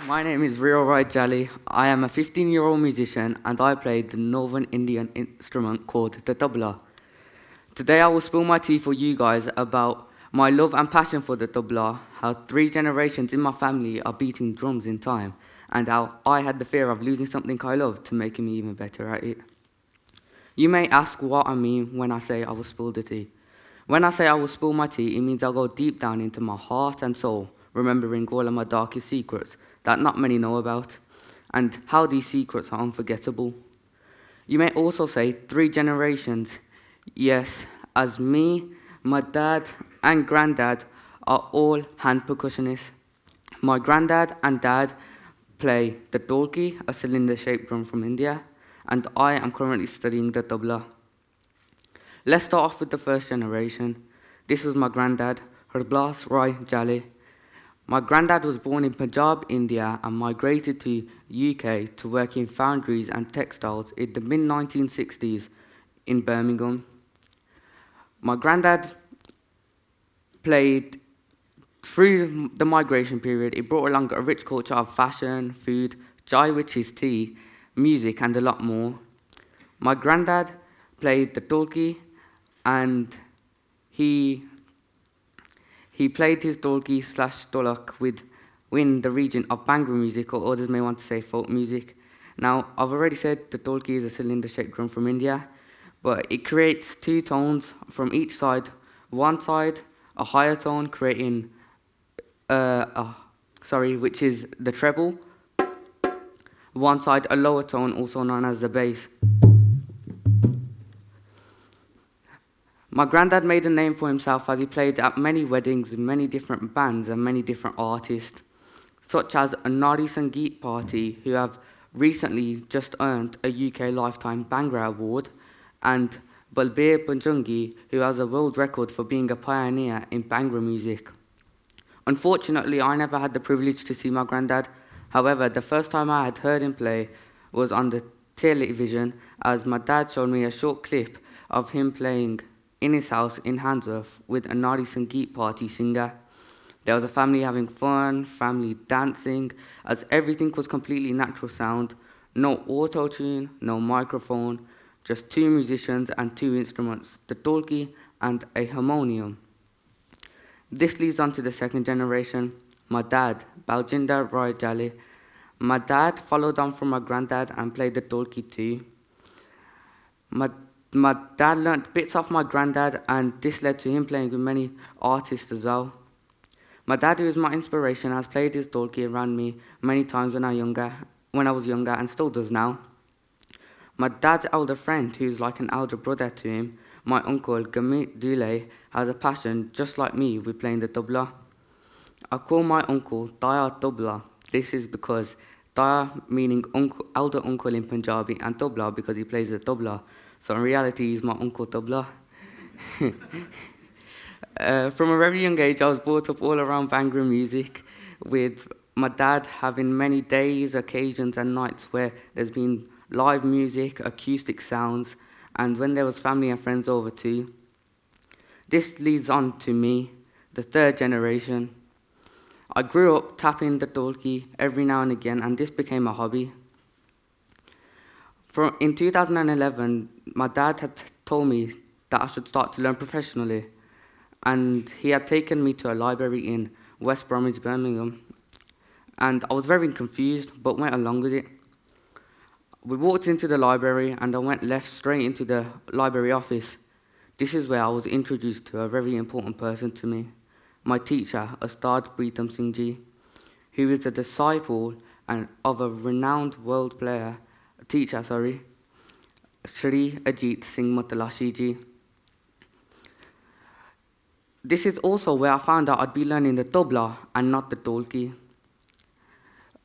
My name is Rio Jhalli. I am a 15-year-old musician and I play the Northern Indian instrument called the tabla. Today I will spill my tea for you guys about my love and passion for the tabla, how 3 generations in my family are beating drums in time, and how I had the fear of losing something I love to making me even better at it. You may ask what I mean when I say I will spill the tea. When I say I will spill my tea, it means I'll go deep down into my heart and soul, remembering all of my darkest secrets that not many know about, and how these secrets are unforgettable. You may also say 3 generations. Yes, as me, my dad, and granddad are all hand percussionists. My granddad and dad play the dolki, a cylinder-shaped drum from India, and I am currently studying the tabla. Let's start off with the first generation. This was my granddad, Harblas Rai Jhalli. My granddad was born in Punjab, India, and migrated to UK to work in foundries and textiles in the mid-1960s in Birmingham. My granddad played through the migration period. It brought along a rich culture of fashion, food, chai, which is tea, music, and a lot more. My granddad played the dolki, and he played his dolki / dolak within the region of bhangra music, or others may want to say folk music. Now, I've already said the dolki is a cylinder-shaped drum from India, but it creates 2 tones from each side. One side, a higher tone, creating, which is the treble. One side, a lower tone, also known as the bass. My granddad made a name for himself as he played at many weddings, many different bands and many different artists, such as a Nari Sangeet Party, who have recently just earned a UK Lifetime Bhangra Award, and Balbir Banjungi, who has a world record for being a pioneer in Bhangra music. Unfortunately, I never had the privilege to see my granddad. However, the first time I had heard him play was on the television, as my dad showed me a short clip of him playing in his house in Handsworth with a Nari Sangeet Party singer. There was a family having fun, family dancing, as everything was completely natural sound, no auto-tune, no microphone, just 2 musicians and 2 instruments, the dolki and a harmonium. This leads on to the second generation, my dad, Baljinder Rai Jhalli. My dad followed on from my granddad and played the dolki too. My dad learnt bits off my granddad, and this led to him playing with many artists as well. My dad, who is my inspiration, has played his dolki around me many times when I was younger, and still does now. My dad's elder friend, who's like an elder brother to him, my uncle Gamit Dule, has a passion just like me with playing the tabla. I call my uncle Daya Tabla. This is because Daya meaning uncle, elder uncle in Punjabi, and Tabla because he plays the tabla. So in reality, he's my uncle Tabla. From a very young age, I was brought up all around Bhangra music, with my dad having many days, occasions, and nights where there's been live music, acoustic sounds, and when there was family and friends over too. This leads on to me, the 3rd generation. I grew up tapping the dolki every now and again, and this became a hobby. In 2011, my dad had told me that I should start to learn professionally, and he had taken me to a library in West Bromwich, Birmingham, and I was very confused, but went along with it. We walked into the library, and I went left straight into the library office. This is where I was introduced to a very important person to me, my teacher, Ustad Preetam Singh Ji, who is a disciple of a renowned world teacher, Shri Ajit Singh Matalashi Ji. This is also where I found out I'd be learning the tabla and not the dolki.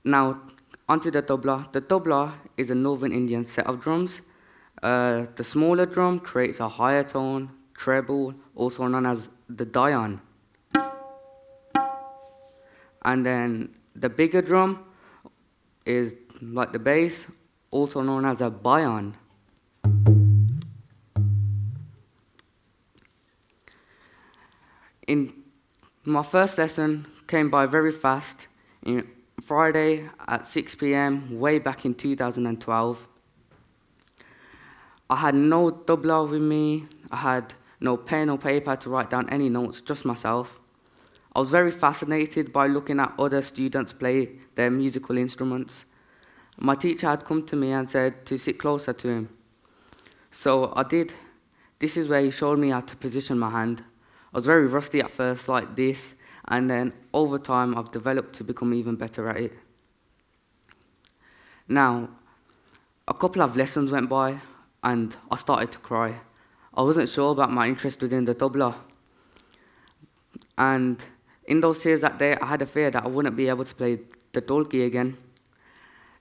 Now, onto the tabla. The tabla is a Northern Indian set of drums. The smaller drum creates a higher tone, treble, also known as the dayan. And then the bigger drum is like the bass, also known as a bayan. My first lesson came by very fast. Friday at 6 p.m., way back in 2012. I had no tabla with me, I had no pen or paper to write down any notes, just myself. I was very fascinated by looking at other students play their musical instruments. My teacher had come to me and said to sit closer to him. So I did. This is where he showed me how to position my hand. I was very rusty at first, like this, and then over time I've developed to become even better at it. Now, a couple of lessons went by and I started to cry. I wasn't sure about my interest within the tabla. And in those tears that day, I had a fear that I wouldn't be able to play the dolki again.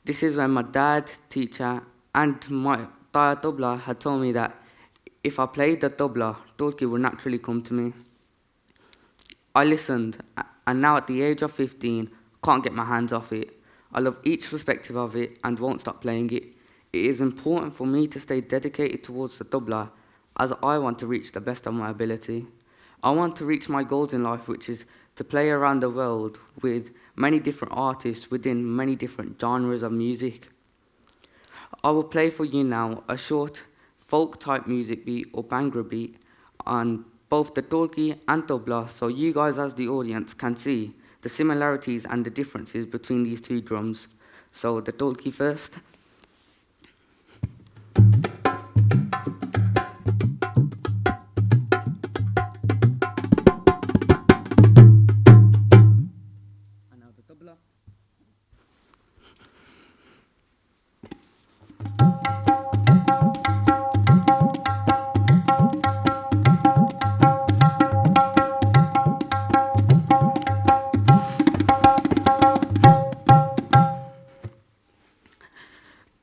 This is when my dad, teacher, and my tabla had told me that if I played the tabla, dolki would naturally come to me. I listened, and now at the age of 15, can't get my hands off it. I love each perspective of it and won't stop playing it. It is important for me to stay dedicated towards the tabla, as I want to reach the best of my ability. I want to reach my goals in life, which is to play around the world with many different artists within many different genres of music. I will play for you now a short folk-type music beat or bhangra beat on both the dolki and tabla, so you guys as the audience can see the similarities and the differences between these two drums. So the dolki first. And now the tabla.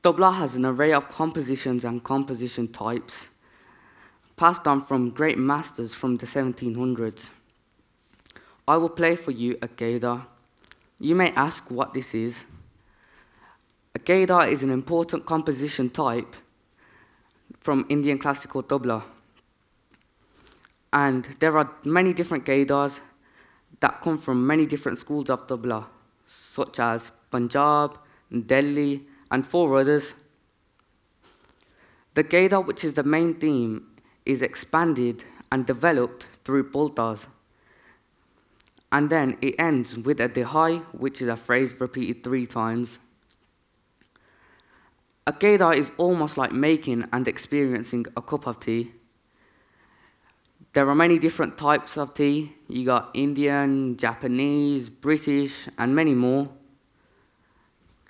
Tabla has an array of compositions and composition types, passed on from great masters from the 1700s. I will play for you a gaida. You may ask what this is. A gaida is an important composition type from Indian classical tabla. And there are many different gaidas that come from many different schools of tabla, such as Punjab, Delhi, and 4 others. The gaida, which is the main theme, is expanded and developed through paltas. And then it ends with a dihai, which is a phrase repeated 3 times. A gaida is almost like making and experiencing a cup of tea. There are many different types of tea. You got Indian, Japanese, British, and many more.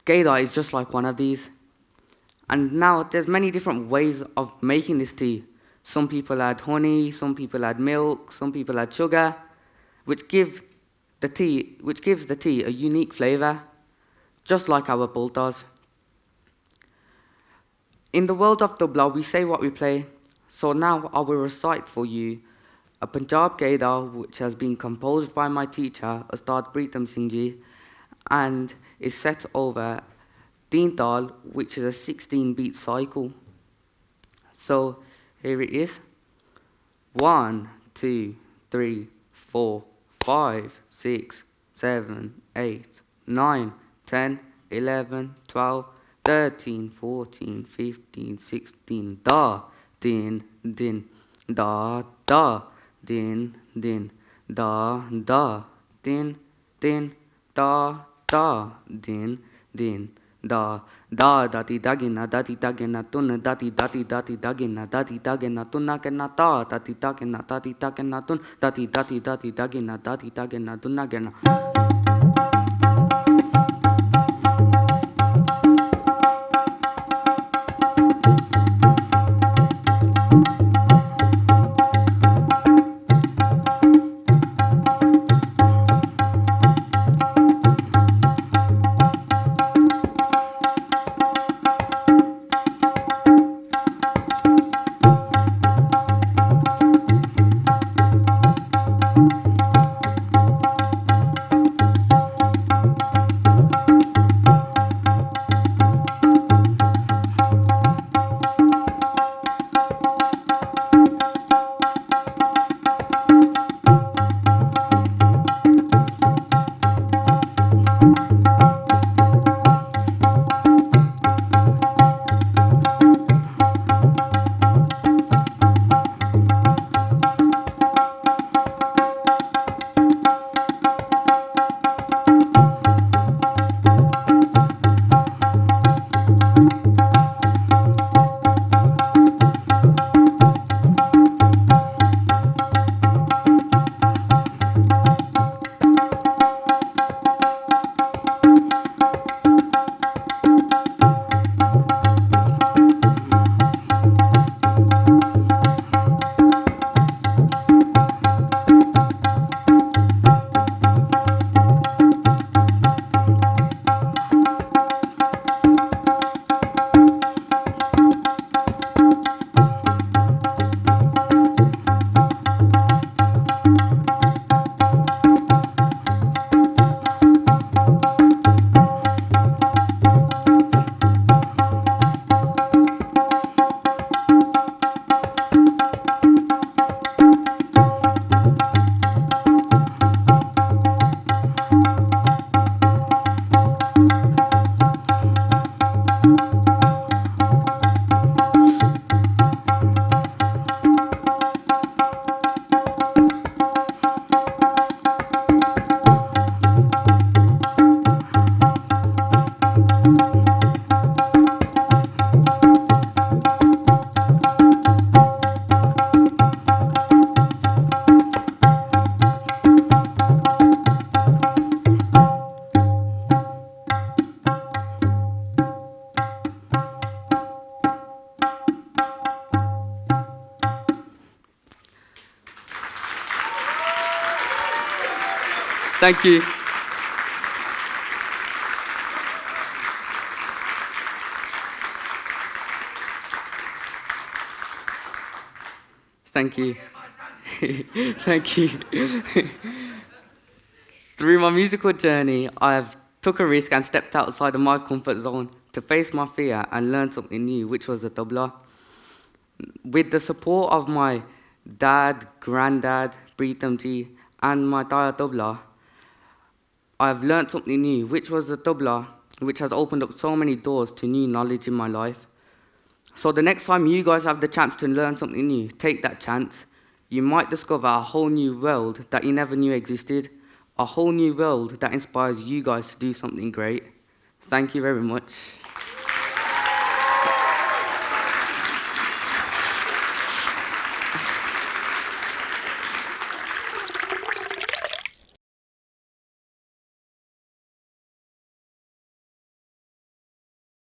Gaida is just like one of these. And now there's many different ways of making this tea. Some people add honey, some people add milk, some people add sugar, which gives the tea a unique flavour, just like our paltas. In the world of tabla, we say what we play. So now I will recite for you a Punjab gaida which has been composed by my teacher, Ustad Pritam Singh Ji, and is set over Teen Tal, which is a 16-beat cycle. So here it is. 1, 2, 3, 4, 5, 6, 7, 8, 9, 10, 11, 12, 13, 14, 15, 16. Da, din, din, da, da, din, din, da, da, din, din, da, da, din, din, da, da, dati dagina, tun, dati dagina, dati dagina, tunna kenna ta, dati dagina, tun, dati dagina, tunna kenna. Thank you. Thank you. Thank you. Through my musical journey, I have took a risk and stepped outside of my comfort zone to face my fear and learn something new, which was the tabla. With the support of my dad, granddad, Preetham ji, and my Taya tabla, I have learnt something new, which was the tabla, which has opened up so many doors to new knowledge in my life. So the next time you guys have the chance to learn something new, take that chance. You might discover a whole new world that you never knew existed, a whole new world that inspires you guys to do something great. Thank you very much.